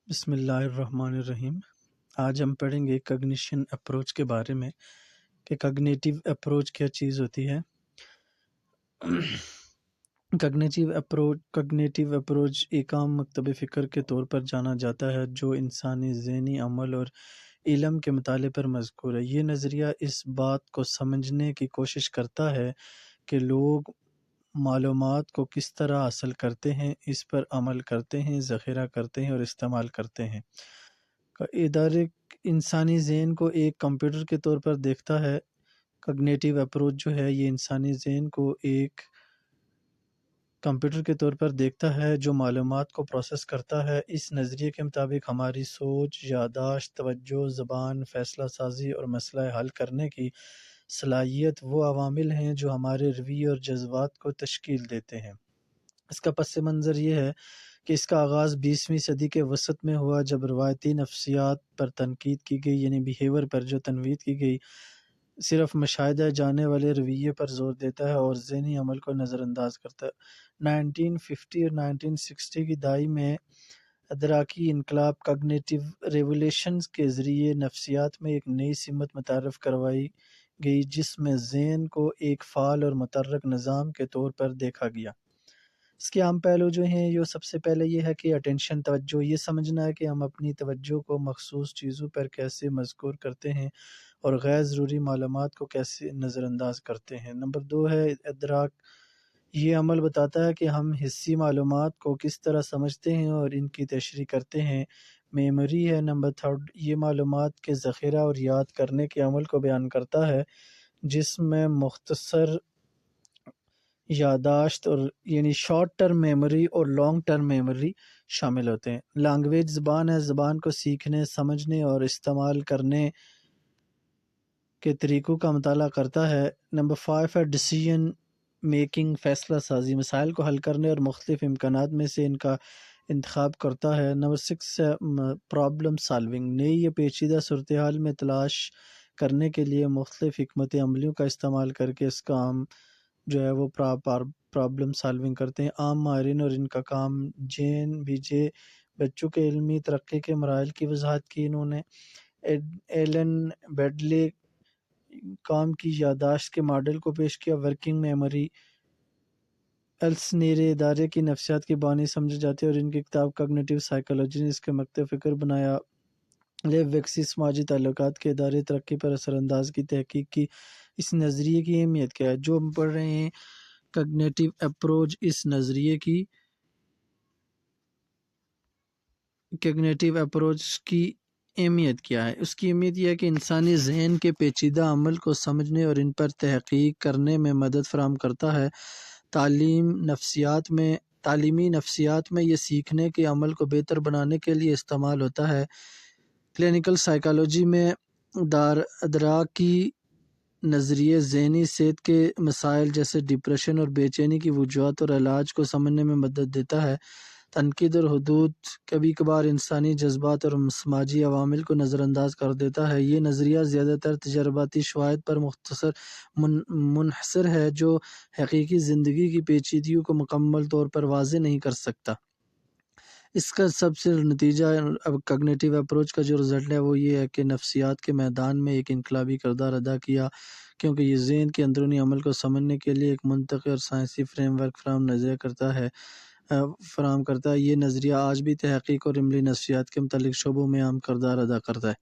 بسم اللہ الرحمن الرحیم۔ آج ہم پڑھیں گے کگنیشن اپروچ کے بارے میں کہ کگنیٹیو اپروچ کیا چیز ہوتی ہے۔ کگنیٹیو اپروچ ایک عام مکتب فکر کے طور پر جانا جاتا ہے جو انسانی ذہنی عمل اور علم کے مطالعے پر مذکور ہے۔ یہ نظریہ اس بات کو سمجھنے کی کوشش کرتا ہے کہ لوگ معلومات کو کس طرح حاصل کرتے ہیں، اس پر عمل کرتے ہیں، ذخیرہ کرتے ہیں اور استعمال کرتے ہیں۔ ادارے انسانی ذہن کو ایک کمپیوٹر کے طور پر دیکھتا ہے۔ کگنیٹیو اپروچ جو ہے یہ انسانی ذہن کو ایک کمپیوٹر کے طور پر دیکھتا ہے جو معلومات کو پروسیس کرتا ہے۔ اس نظریے کے مطابق ہماری سوچ، یادداشت، توجہ، زبان، فیصلہ سازی اور مسئلہ حل کرنے کی صلاحیت وہ عوامل ہیں جو ہمارے رویے اور جذبات کو تشکیل دیتے ہیں۔ اس کا پس منظر یہ ہے کہ اس کا آغاز 20ویں صدی کے وسط میں ہوا جب روایتی نفسیات پر تنقید کی گئی، یعنی بیہیور پر جو تنوید کی گئی صرف مشاہدہ جانے والے رویے پر زور دیتا ہے اور ذہنی عمل کو نظر انداز کرتا ہے۔ 1950 اور 1960 کی دہائی میں ادراکی انقلاب کگنیٹیو ریولیوشنز کے ذریعے نفسیات میں ایک نئی سمت متعارف کروائی گئی جس میں ذہن کو ایک فعال اور متحرک نظام کے طور پر دیکھا گیا۔ اس کے عام پہلو جو ہیں یہ سب سے پہلے یہ ہے کہ اٹینشن، توجہ، یہ سمجھنا ہے کہ ہم اپنی توجہ کو مخصوص چیزوں پر کیسے مذکور کرتے ہیں اور غیر ضروری معلومات کو کیسے نظر انداز کرتے ہیں۔ نمبر 2 ہے ادراک، یہ عمل بتاتا ہے کہ ہم حسی معلومات کو کس طرح سمجھتے ہیں اور ان کی تشریح کرتے ہیں۔ میموری ہے نمبر 3، یہ معلومات کے ذخیرہ اور یاد کرنے کے عمل کو بیان کرتا ہے جس میں مختصر یادداشت اور یعنی شارٹ ٹرم میموری اور لانگ ٹرم میموری شامل ہوتے ہیں۔ لینگویج زبان ہے، زبان کو سیکھنے، سمجھنے اور استعمال کرنے کے طریقوں کا مطالعہ کرتا ہے۔ نمبر 5 ہے ڈیسیژن میکنگ، فیصلہ سازی، مسائل کو حل کرنے اور مختلف امکانات میں سے ان کا انتخاب کرتا ہے۔ نمبر 6 ہے پرابلم سالونگ، نئی یا پیچیدہ صورتحال میں تلاش کرنے کے لیے مختلف حکمت عملیوں کا استعمال کر کے اس کا عام جو ہے وہ پرابلم سالونگ کرتے ہیں۔ عام ماہرین اور ان کا کام، جین بیجے، بچوں کے علمی ترقی کے مراحل کی وضاحت کی انہوں نے۔ ایلن بیڈلے کام کی یادداشت کے ماڈل کو پیش کیا۔ ورکنگ میموری، ایلسنیرے ادارے کی نفسیات کے بانی سمجھے جاتے ہیں اور ان کی کتاب کگنیٹیو سائیکالوجی نے اس کے مکتب فکر بنایا۔ لیو ویکسی سماجی تعلقات کے ادارے ترقی پر اثر انداز کی تحقیق کی۔ اس نظریے کی اہمیت کیا ہے جو ہم پڑھ رہے ہیں کگنیٹیو اپروچ، اس نظریے کی کگنیٹیو اپروچ کی اہمیت کیا ہے؟ اس کی اہمیت یہ ہے کہ انسانی ذہن کے پیچیدہ عمل کو سمجھنے اور ان پر تحقیق کرنے میں مدد فراہم کرتا ہے۔ تعلیمی نفسیات میں یہ سیکھنے کے عمل کو بہتر بنانے کے لیے استعمال ہوتا ہے۔ کلینکل سائیکالوجی میں ادراکی نظریے ذہنی صحت کے مسائل جیسے ڈپریشن اور بے چینی کی وجوہات اور علاج کو سمجھنے میں مدد دیتا ہے۔ تنقید اور حدود کبھی کبھار انسانی جذبات اور سماجی عوامل کو نظر انداز کر دیتا ہے۔ یہ نظریہ زیادہ تر تجرباتی شواہد پر منحصر ہے جو حقیقی زندگی کی پیچیدگیوں کو مکمل طور پر واضح نہیں کر سکتا۔ اس کا سب سے نتیجہ کگنیٹیو اپروچ کا جو رزلٹ ہے وہ یہ ہے کہ نفسیات کے میدان میں ایک انقلابی کردار ادا کیا، کیونکہ یہ ذہن کے اندرونی عمل کو سمجھنے کے لیے ایک منطقی اور سائنسی فریم ورک فراہم کرتا ہے۔ یہ نظریہ آج بھی تحقیق اور عملی نفسیات کے متعلق شعبوں میں اہم کردار ادا کرتا ہے۔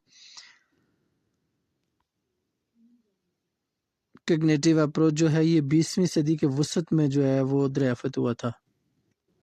کگنیٹیو اپروچ جو ہے یہ 20ویں صدی کے وسط میں جو ہے وہ دریافت ہوا تھا۔